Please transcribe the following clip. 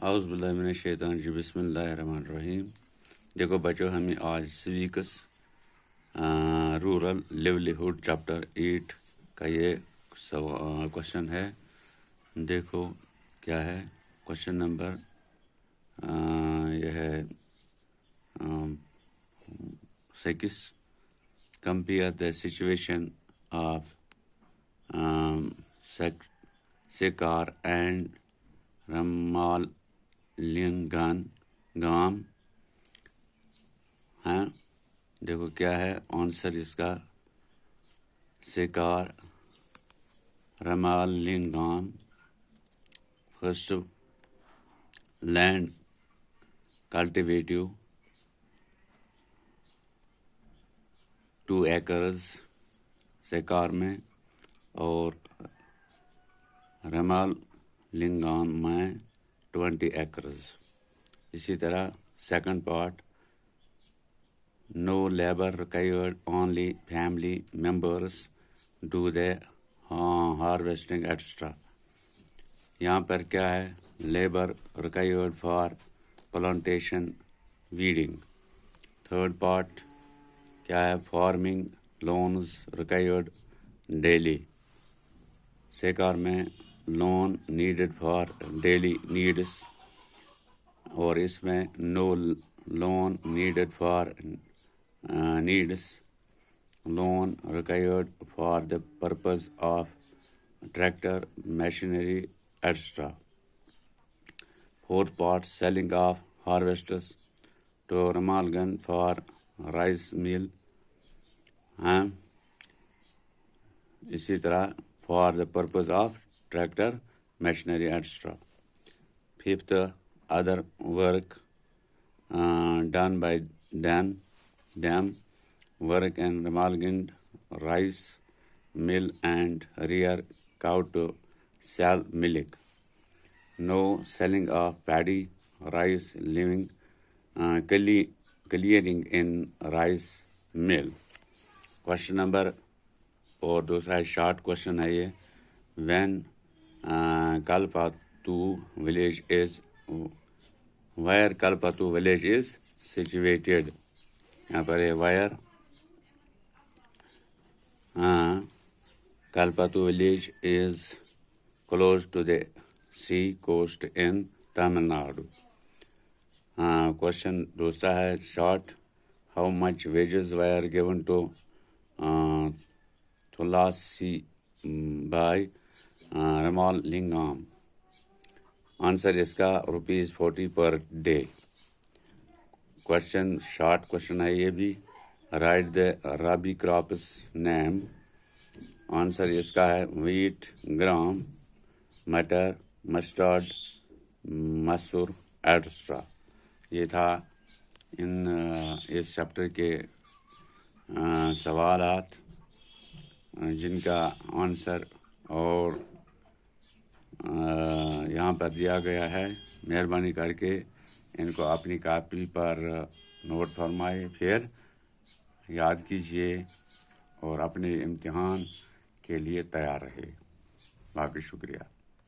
औज़ु बिल्लाहि मिनश शैतानिर रजीम बिस्मिल्लाहिर रहमानिर रहीम। देखो बच्चों, हमें आज सिविक्स रूरल लिवलीहुड चैप्टर 8 का ये क्वेश्चन है। देखो क्या है क्वेश्चन नंबर, यह है 6। Compare the situation of Sekar and Ramalingam. हाँ, देखो क्या है आंसर इसका। Sekar Ramalingam first land cultivated 2 acres Sekar में और रमालिंगाम में 20 एकर्स। इसी तरह second part, no labour required, only family members do the harvesting extra. यहाँ पर क्या है, labour required for plantation weeding. Third part क्या है, farming loans required daily. Sekar में loan needed for daily needs, और इसमें no loan needed for needs, loan required for the purpose of tractor machinery extra. Fourth part, selling of harvesters to Ramalingam for rice mill. हाँ, इसी तरह for the purpose of tractor machinery extra. Fifth, other work done by them work in Ramalgand rice mill and rear cow to sell milk. No selling of paddy, rice, living clearing in rice mill. Question number, और दूसरा short question है ये। When Kalpattu village is where Kalpattu village is situated। यहाँ पर है where Kalpattu village is close to the sea coast in Tamil Nadu। Question दूसरा है short, how much wages were given to Tulasi by Ramalingam। Answer इसका ₹40 per day. Question short question है ये भी। Right the rabi crops name. Answer इसका है wheat, ग्राम, मटर, mustard, मसूर एक्स्ट्रा। ये था इस चैप्टर के सवालात जिनका आंसर और यहाँ पर दिया गया है। मेहरबानी करके इनको अपनी कॉपी पर नोट फरमाए, फिर याद कीजिए और अपने इम्तिहान के लिए तैयार रहे। बाकी शुक्रिया।